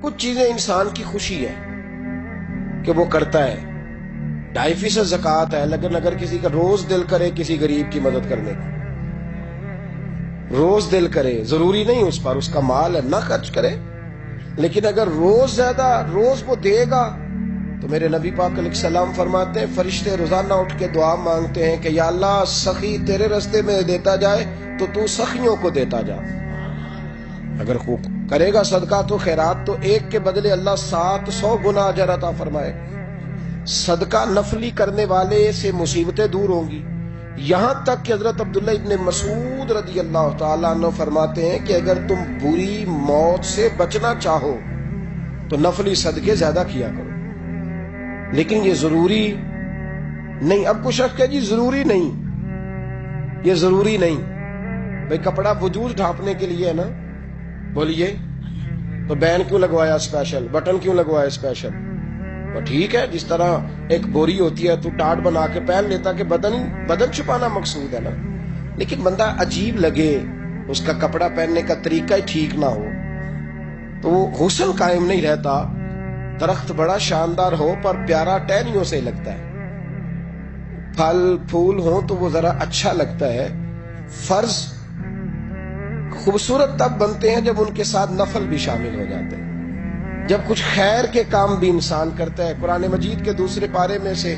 کچھ چیزیں انسان کی خوشی ہے کہ وہ کرتا ہے، 2.5% زکوٰۃ ہے، لیکن اگر کسی کا روز دل کرے کسی غریب کی مدد کرنے کا، روز دل کرے، ضروری نہیں اس پر اس کا مال ہے نہ خرچ کرے، لیکن اگر روز وہ دے گا تو میرے نبی پاک علیہ السلام فرماتے ہیں فرشتے روزانہ اٹھ کے دعا مانگتے ہیں کہ یا اللہ سخی تیرے راستے میں دیتا جائے تو سخیوں کو دیتا جا۔ اگر کرے گا صدقہ تو خیرات تو ایک کے بدلے اللہ 700 گنا اجر عطا فرمائے۔ صدقہ نفلی کرنے والے سے مصیبتیں دور ہوں گی، یہاں تک کہ حضرت عبداللہ ابن مسعود رضی اللہ تعالیٰ عنہ فرماتے ہیں کہ اگر تم بری موت سے بچنا چاہو تو نفلی صدقے زیادہ کیا کرو، لیکن یہ ضروری نہیں۔ اب کچھ شخص کہ جی ضروری نہیں، یہ ضروری نہیں بھئی کپڑا وجود ڈھانپنے کے لیے ہے نا، بولیے تو بین کیوں لگوایا اسپیشل، بٹن کیوں لگوایا اسپیشل؟ تو ٹھیک ہے، جس طرح ایک بوری ہوتی ہے تو ٹاٹ بنا کے پہن لیتا کہ بدن چھپانا مقصود ہے نا، لیکن بندہ عجیب لگے، اس کا کپڑا پہننے کا طریقہ ہی ٹھیک نہ ہو تو وہ حسن قائم نہیں رہتا۔ درخت بڑا شاندار ہو پر پیارا ٹہنیوں سے لگتا ہے، پھل پھول ہو تو وہ ذرا اچھا لگتا ہے۔ فرض خوبصورت تب بنتے ہیں جب ان کے ساتھ نفل بھی شامل ہو جاتے ہیں، جب کچھ خیر کے کام بھی انسان کرتا ہے۔ قرآن مجید کے دوسرے پارے میں سے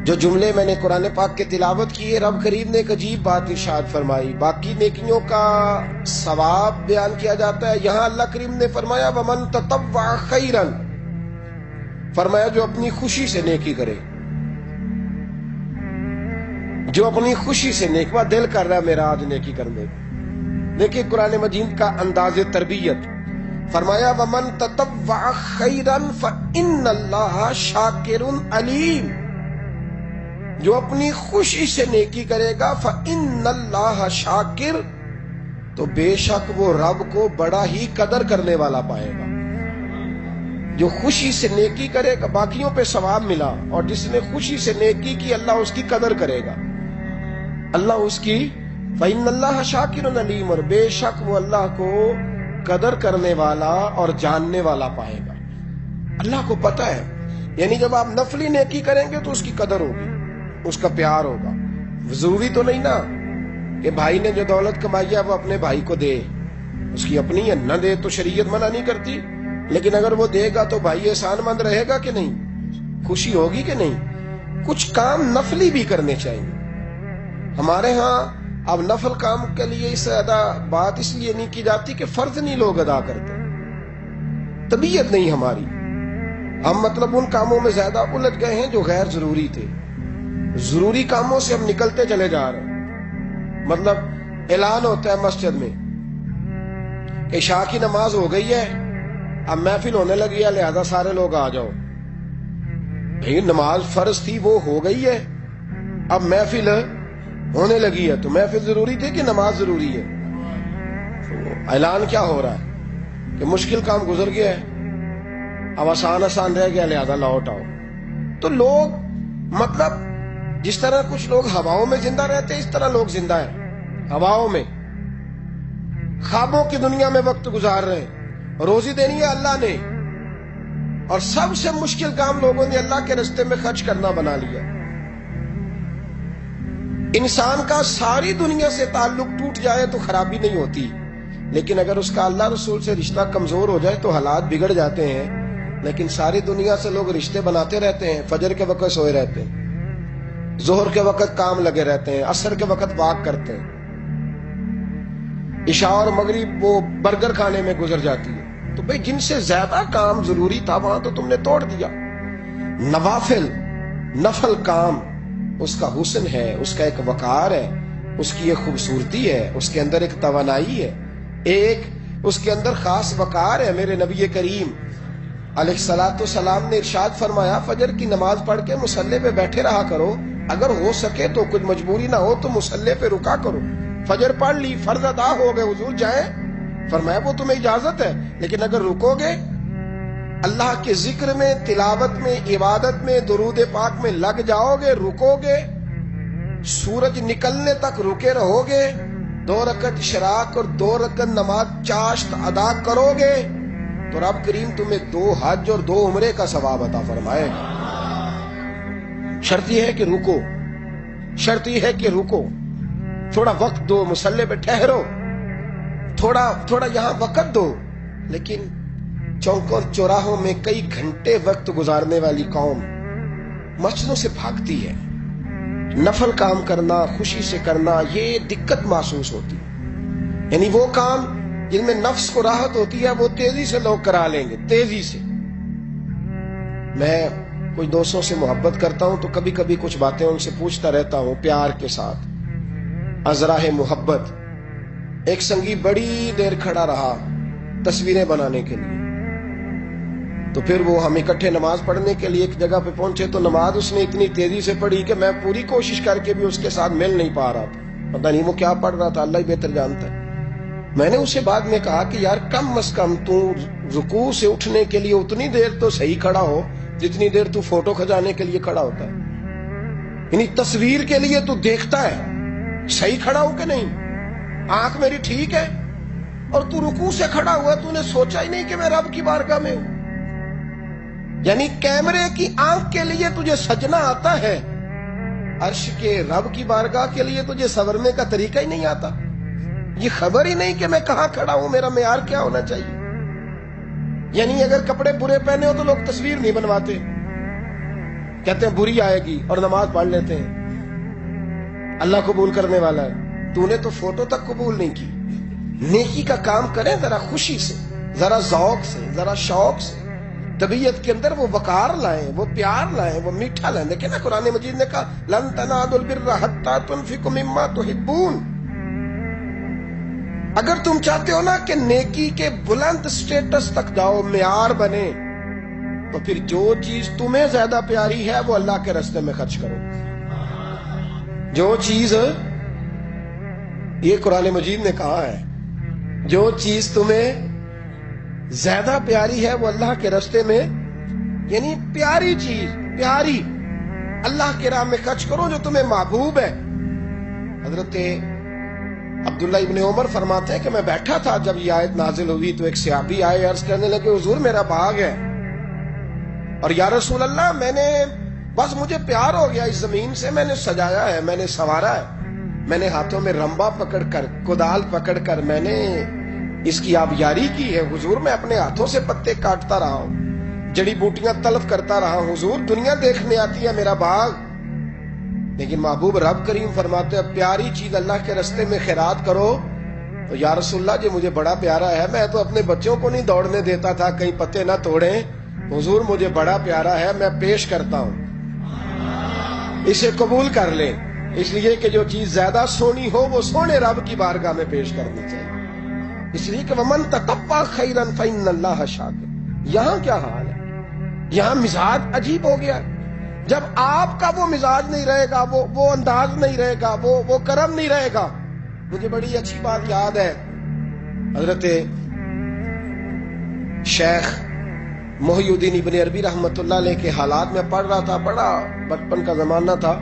جو جملے میں نے قرآن پاک کے تلاوت کیے، رب کریم نے ایک عجیب بات ارشاد فرمائی، باقی نیکیوں کا ثواب بیان کیا جاتا ہے، یہاں اللہ کریم نے فرمایا وَمَن تَطَوَّعَ خَيْرًا، فرمایا جو اپنی خوشی سے نیکی کرے، جو اپنی خوشی سے نیکی، دل کر رہا ہے میرا آج نیکی کرنے۔ دیکھیں قرآن مجید کا انداز تربیت، فرمایا وَمَن تَطَوَّعَ خَيْرًا فَإِنَّ اللَّهَ شَاكِرٌ عَلِيمٌ، جو اپنی خوشی سے نیکی کرے گا فَإِنَّ اللَّهَ شَاكِرٌ، تو بے شک وہ رب کو بڑا ہی قدر کرنے والا پائے گا۔ جو خوشی سے نیکی کرے گا باقیوں پہ ثواب ملا، اور جس نے خوشی سے نیکی کی اللہ اس کی قدر کرے گا، اللہ اس کی فَإِنَّ اللَّهَ شَاكِرٌ عَلِيمٌ، اور بے شک وہ اللہ کو قدر کرنے والا اور جاننے والا پائے گا۔ اللہ کو پتہ ہے، یعنی جب آپ نفلی نیکی کریں گے تو اس کی قدر ہوگی، اس کا پیار ہوگا۔ ضروری تو نہیں نا کہ بھائی نے جو دولت کمائی ہے وہ اپنے بھائی کو دے، اس کی اپنی ہے، نہ دے تو شریعت منع نہیں کرتی، لیکن اگر وہ دے گا تو بھائی احسان مند رہے گا کہ نہیں، خوشی ہوگی کہ نہیں۔ کچھ کام نفلی بھی کرنے چاہیے۔ ہمارے ہاں اب نفل کام کے لیے اس زیادہ بات اس لیے نہیں کی جاتی کہ فرض نہیں لوگ ادا کرتے، طبیعت نہیں ہماری، ہم مطلب ان کاموں میں زیادہ الجھ گئے ہیں جو غیر ضروری تھے، ضروری کاموں سے ہم نکلتے چلے جا رہے ہیں۔ مطلب اعلان ہوتا ہے مسجد میں کہ عشاء کی نماز ہو گئی ہے، اب محفل ہونے لگی ہے لہذا سارے لوگ آ جاؤ۔ بھئی نماز فرض تھی وہ ہو گئی ہے، اب محفل ہونے لگی ہے، تو محفل ضروری تھی کہ نماز ضروری ہے؟ اعلان کیا ہو رہا ہے کہ مشکل کام گزر گیا ہے، اب آسان رہ گیا لہذا لوٹ آؤ۔ تو لوگ مطلب جس طرح کچھ لوگ ہواؤں میں زندہ رہتے ہیں، اس طرح لوگ زندہ ہیں ہواؤں میں، خوابوں کی دنیا میں وقت گزار رہے ہیں۔ روزی دینی ہے اللہ نے، اور سب سے مشکل کام لوگوں نے اللہ کے راستے میں خرچ کرنا بنا لیا۔ انسان کا ساری دنیا سے تعلق ٹوٹ جائے تو خرابی نہیں ہوتی، لیکن اگر اس کا اللہ رسول سے رشتہ کمزور ہو جائے تو حالات بگڑ جاتے ہیں۔ لیکن ساری دنیا سے لوگ رشتے بناتے رہتے ہیں، فجر کے وقت سوئے رہتے ہیں، ظہر کے وقت کام لگے رہتے ہیں، عصر کے وقت واک کرتے ہیں، عشاء اور مغرب وہ برگر کھانے میں گزر جاتی ہے۔ تو بھئی جن سے زیادہ کام ضروری تھا وہاں تو تم نے توڑ دیا۔ نفل کام اس کا حسن ہے، اس کا ایک وقار ہے، اس کی ایک خوبصورتی ہے، اس کے اندر ایک توانائی ہے، ایک اس کے اندر خاص وقار ہے۔ میرے نبی کریم علیہ السلام نے ارشاد فرمایا فجر کی نماز پڑھ کے مصلی پہ بیٹھے رہا کرو، اگر ہو سکے تو کچھ مجبوری نہ ہو تو مصلی پہ رکا کرو۔ فجر پڑھ لی، فرض ادا ہو گئے، حضور جائیں، فرمایا وہ تمہیں اجازت ہے، لیکن اگر رکو گے، اللہ کے ذکر میں، تلاوت میں، عبادت میں، درود پاک میں لگ جاؤ گے، رکو گے، سورج نکلنے تک رکے رہو گے، 2 رکعت اشراق اور 2 رکعت نماز چاشت ادا کرو گے، تو رب کریم تمہیں 2 حج اور 2 عمرے کا ثواب عطا فرمائے گا۔ شرط یہ ہے کہ رکو، شرط یہ ہے کہ رکو، تھوڑا وقت دو، مصلی پہ ٹھہرو، تھوڑا یہاں وقت دو۔ لیکن چوکوں چوراہوں میں کئی گھنٹے وقت گزارنے والی قوم مسجدوں سے بھاگتی ہے۔ نفل کام کرنا، خوشی سے کرنا، یہ دقت محسوس ہوتی ہے۔ یعنی وہ کام جن میں نفس کو راحت ہوتی ہے وہ تیزی سے لوگ کرا لیں گے، تیزی سے۔ میں کچھ دوستوں سے محبت کرتا ہوں تو کبھی کبھی کچھ باتیں ان سے پوچھتا رہتا ہوں پیار کے ساتھ، ازراہ محبت۔ ایک سنگی بڑی دیر کھڑا رہا تصویریں بنانے کے لیے، تو پھر وہ ہم اکٹھے نماز پڑھنے کے لیے ایک جگہ پہ پہنچے تو نماز اس نے اتنی تیزی سے پڑھی کہ میں پوری کوشش کر کے بھی اس کے ساتھ مل نہیں پا رہا تھا۔ پتہ نہیں وہ کیا پڑھ رہا تھا، اللہ ہی بہتر جانتا ہے۔ میں نے اسے بعد میں کہا کہ یار کم از کم تو رکوع سے اٹھنے کے لیے اتنی دیر تو صحیح کھڑا ہو جتنی دیر تو فوٹو کھنچانے کے لیے کھڑا ہوتا ہے۔ یعنی تصویر کے لیے تو دیکھتا ہے صحیح کھڑا ہو کہ نہیں، آنکھ میری ٹھیک ہے، اور تو رکوع سے کھڑا ہوا تو نے سوچا ہی نہیں کہ میں رب کی بارگاہ میں ہوں۔ یعنی کیمرے کی آنکھ کے لیے تجھے سجنا آتا ہے، عرش کے رب کی بارگاہ کے لیے تجھے سورنے کا طریقہ ہی نہیں آتا۔ یہ خبر ہی نہیں کہ میں کہاں کھڑا ہوں، میرا معیار کیا ہونا چاہیے۔ یعنی اگر کپڑے برے پہنے ہو تو لوگ تصویر نہیں بنواتے، کہتے ہیں بری آئے گی اور نماز پڑھ لیتے ہیں۔ اللہ قبول کرنے والا ہے، تو نے تو فوٹو تک قبول نہیں کی۔ نیکی کا کام کریں ذرا خوشی سے، ذرا ذوق سے، ذرا شوق سے، طبیعت کے اندر وہ وقار لائیں، وہ پیار لائیں، وہ میٹھا لائیں۔ دیکھیں نا قرآن مجید نے کہا لن تنالوا البر حتی تنفقوا مما تحبون۔ اگر تم چاہتے ہو نا کہ نیکی کے بلند سٹیٹس تک جاؤ، معیار بنے، تو پھر جو چیز تمہیں زیادہ پیاری ہے وہ اللہ کے راستے میں خرچ کرو۔ جو چیز، یہ قرآن مجید نے کہا ہے، جو چیز تمہیں زیادہ پیاری ہے وہ اللہ کے راستے میں، یعنی پیاری چیز، پیاری اللہ کے راہ میں خرچ کرو جو تمہیں محبوب ہے۔ حضرت عبداللہ ابن عمر فرماتے ہیں کہ میں بیٹھا تھا جب یہ آیت نازل ہوئی تو ایک صحابی آئے، عرض کرنے لگے حضور میرا باغ ہے، اور یا رسول اللہ میں نے بس مجھے پیار ہو گیا اس زمین سے، میں نے سجایا ہے، میں نے سنوارا ہے، میں نے ہاتھوں میں رمبا پکڑ کر، کدال پکڑ کر میں نے اس کی آبیاری کی ہے حضور، میں اپنے ہاتھوں سے پتے کاٹتا رہا ہوں، جڑی بوٹیاں طلب کرتا رہا ہوں حضور، دنیا دیکھنے آتی ہے میرا باغ۔ لیکن محبوب رب کریم فرماتے ہیں پیاری چیز اللہ کے راستے میں خیرات کرو۔ تو یا رسول اللہ جی مجھے بڑا پیارا ہے، میں تو اپنے بچوں کو نہیں دوڑنے دیتا تھا کہیں پتے نہ توڑیں، حضور مجھے بڑا پیارا ہے، میں پیش کرتا ہوں، اسے قبول کر لیں۔ اس لیے کہ جو چیز زیادہ سونی ہو وہ سونے رب کی بارگاہ میں پیش کرنی چاہیے، اس لیے کہ وَمَن تَطَوَّعَ خَيْرًا فَإِنَّ اللَّهَ شَاكِرٌ۔ یہاں کیا حال ہے، یہاں مزاج عجیب ہو گیا۔ جب آپ کا وہ مزاج نہیں رہے گا، وہ انداز نہیں رہے گا، وہ کرم نہیں رہے گا۔ مجھے بڑی اچھی بات یاد ہے، حضرت شیخ محی الدین ابن عربی رحمۃ اللہ علیہ کے حالات میں پڑھ رہا تھا، بڑا بچپن کا زمانہ تھا،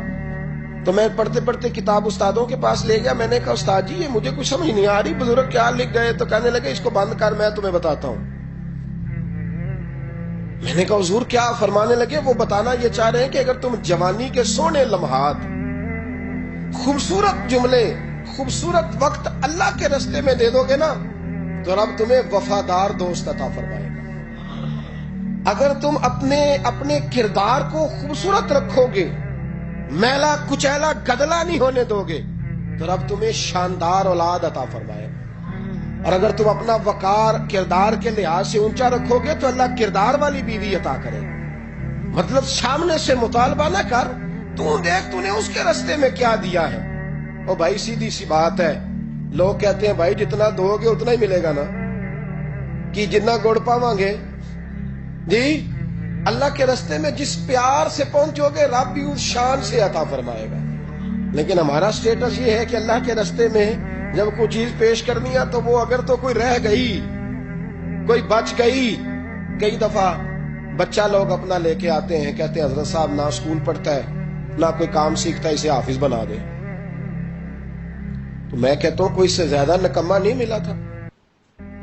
تو میں پڑھتے پڑھتے کتاب استادوں کے پاس لے گیا، میں نے کہا استاد جی یہ مجھے کچھ سمجھ نہیں آ رہی، بزرگ کیا لکھ گئے؟ تو کہنے لگے اس کو بند کر، میں تمہیں بتاتا ہوں۔ میں نے کہا حضور کیا؟ فرمانے لگے وہ بتانا یہ چاہ رہے ہیں کہ اگر تم جوانی کے سونے لمحات، خوبصورت جملے، خوبصورت وقت اللہ کے راستے میں دے دو گے نا تو رب تمہیں وفادار دوست عطا فرمائے گا۔ اگر تم اپنے کردار کو خوبصورت رکھو گے، میلا کچیلا گدلا نہیں ہونے دو گے، تو رب تمہیں شاندار اولاد عطا فرمائے گا۔ اور اگر تم اپنا وقار کردار کے لحاظ سے اونچا رکھو گے تو اللہ کردار والی بیوی عطا کرے گا۔ مطلب سامنے سے مطالبہ نہ کر، تو دیکھ تو نے اس کے راستے میں کیا دیا ہے۔ او بھائی سیدھی سی بات ہے، لوگ کہتے ہیں بھائی جتنا دو گے اتنا ہی ملے گا نا، کہ جتنا گڑ پاواں گے جی، اللہ کے راستے میں جس پیار سے پہنچو گے رب بھی اس شان سے عطا فرمائے گا۔ لیکن ہمارا سٹیٹس یہ ہے کہ اللہ کے راستے میں جب کوئی چیز پیش کرنی ہے تو وہ اگر تو کوئی رہ گئی، کوئی بچ گئی۔ کئی دفعہ بچہ لوگ اپنا لے کے آتے ہیں، کہتے ہیں حضرت صاحب نہ اسکول پڑھتا ہے نہ کوئی کام سیکھتا ہے، اسے حافظ بنا دے۔ تو میں کہتا ہوں کوئی اس سے زیادہ نکما نہیں ملا تھا۔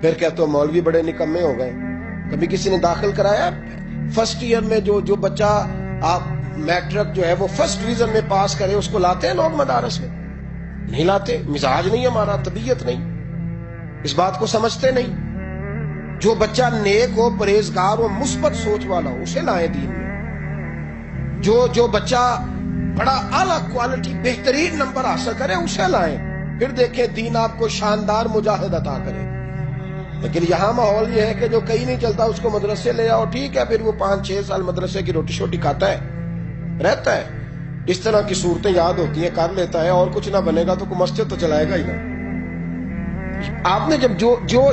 پھر کہتا ہوں مولوی بڑے نکمے ہو گئے۔ کبھی کسی نے داخل کرایا فرسٹ ایئر میں جو بچہ آپ میٹرک جو ہے وہ فرسٹ ڈویژن میں پاس کرے اس کو لاتے ہیں لوگ مدارس میں؟ نہیں لاتے. مزاج نہیں ہمارا، طبیعت نہیں، اس بات کو سمجھتے نہیں. جو بچہ نیک ہو، پرہیزگار ہو، مثبت سوچ والا ہو، اسے لائیں دین میں. جو بچہ بڑا اعلیٰ کوالٹی بہترین نمبر حاصل کرے اسے لائیں، پھر دیکھیں دین آپ کو شاندار مجاہد عطا کرے. لیکن یہاں ماحول یہ ہے کہ جو کہیں نہیں چلتا اس کو مدرسے لے آؤ، ٹھیک ہے، پھر وہ 5-6 سال مدرسے کی روٹی شوٹی کھاتا ہے، رہتا ہے. اس طرح کی صورتیں یاد ہوتی ہیں، کر لیتا ہے، اور کچھ نہ بنے گا تو کوئی مسجد تو چلائے گا ہی نا. آپ نے جب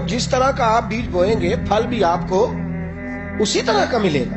جس طرح کا آپ بیج بوئیں گے پھل بھی آپ کو اسی طرح کا ملے گا.